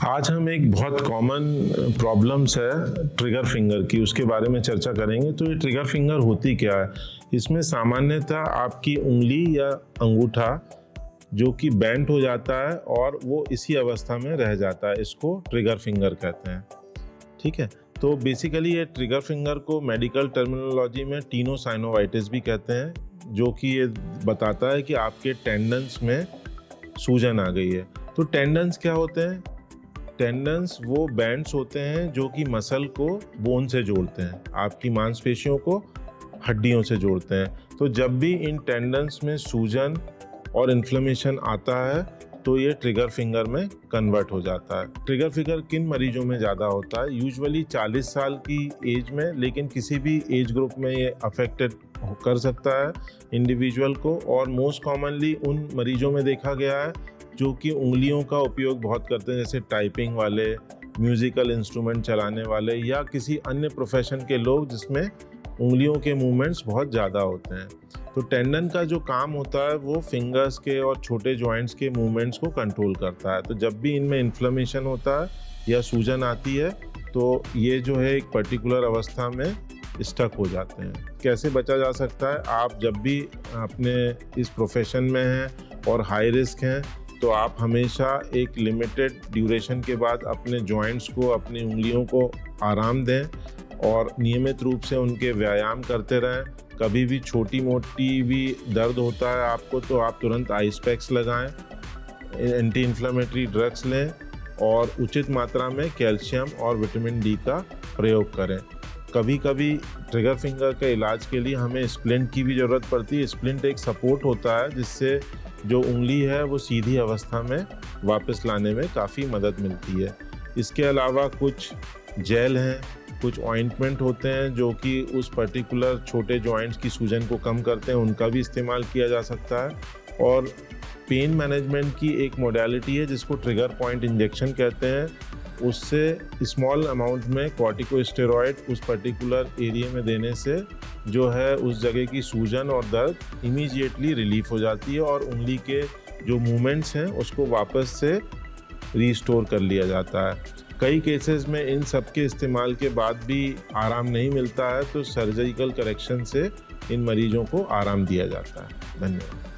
आज हम एक बहुत कॉमन प्रॉब्लम्स है ट्रिगर फिंगर की, उसके बारे में चर्चा करेंगे। तो ये ट्रिगर फिंगर होती क्या है? इसमें सामान्यतः आपकी उंगली या अंगूठा जो कि बेंट हो जाता है और वो इसी अवस्था में रह जाता है, इसको ट्रिगर फिंगर कहते हैं। ठीक है, तो बेसिकली ये ट्रिगर फिंगर को मेडिकल टर्मिनोलॉजी में टेनोसाइनोवाइटिस भी कहते हैं, जो कि ये बताता है कि आपके टेंडन्स में सूजन आ गई है। तो टेंडन्स क्या होते हैं? टेंडन्स वो बैंड्स होते हैं जो कि मसल को बोन से जोड़ते हैं, आपकी मांसपेशियों को हड्डियों से जोड़ते हैं। तो जब भी इन टेंडन्स में सूजन और इन्फ्लेमेशन आता है तो ये ट्रिगर फिंगर में कन्वर्ट हो जाता है। ट्रिगर फिंगर किन मरीजों में ज़्यादा होता है? यूजुअली 40 साल की एज में, लेकिन किसी भी एज ग्रुप में ये अफेक्टेड कर सकता है इंडिविजुअल को। और मोस्ट कॉमनली उन मरीजों में देखा गया है जो कि उंगलियों का उपयोग बहुत करते हैं, जैसे टाइपिंग वाले, म्यूज़िकल इंस्ट्रूमेंट चलाने वाले या किसी अन्य प्रोफेशन के लोग जिसमें उंगलियों के मूवमेंट्स बहुत ज़्यादा होते हैं। तो टेंडन का जो काम होता है वो फिंगर्स के और छोटे जॉइंट्स के मूवमेंट्स को कंट्रोल करता है। तो जब भी इनमें इन्फ्लेमेशन होता है या सूजन आती है तो ये जो है एक पर्टिकुलर अवस्था में स्टक हो जाते हैं। कैसे बचा जा सकता है? आप जब भी अपने इस प्रोफेशन में हैं और हाई रिस्क हैं तो आप हमेशा एक लिमिटेड ड्यूरेशन के बाद अपने जॉइंट्स को, अपनी उंगलियों को आराम दें और नियमित रूप से उनके व्यायाम करते रहें। कभी भी छोटी मोटी भी दर्द होता है आपको तो आप तुरंत आइस पैक्स लगाएं, एंटी इन्फ्लेमेटरी ड्रग्स लें और उचित मात्रा में कैल्शियम और विटामिन डी का प्रयोग करें। कभी कभी ट्रिगर फिंगर के इलाज के लिए हमें स्प्लिंट की भी ज़रूरत पड़ती है। स्प्लिंट एक सपोर्ट होता है जिससे जो उंगली है वो सीधी अवस्था में वापस लाने में काफ़ी मदद मिलती है। इसके अलावा कुछ जेल हैं, कुछ ऑइंटमेंट होते हैं जो कि उस पर्टिकुलर छोटे जॉइंट्स की सूजन को कम करते हैं, उनका भी इस्तेमाल किया जा सकता है। और पेन मैनेजमेंट की एक मोडालिटी है जिसको ट्रिगर पॉइंट इंजेक्शन कहते हैं। उससे स्मॉल अमाउंट में कॉर्टिकोस्टेरॉइड उस पर्टिकुलर एरिया में देने से जो है उस जगह की सूजन और दर्द इमीडिएटली रिलीफ हो जाती है और उंगली के जो मूवमेंट्स हैं उसको वापस से रीस्टोर कर लिया जाता है। कई केसेस में इन सब के इस्तेमाल के बाद भी आराम नहीं मिलता है तो सर्जिकल करेक्शन से इन मरीजों को आराम दिया जाता है। धन्यवाद।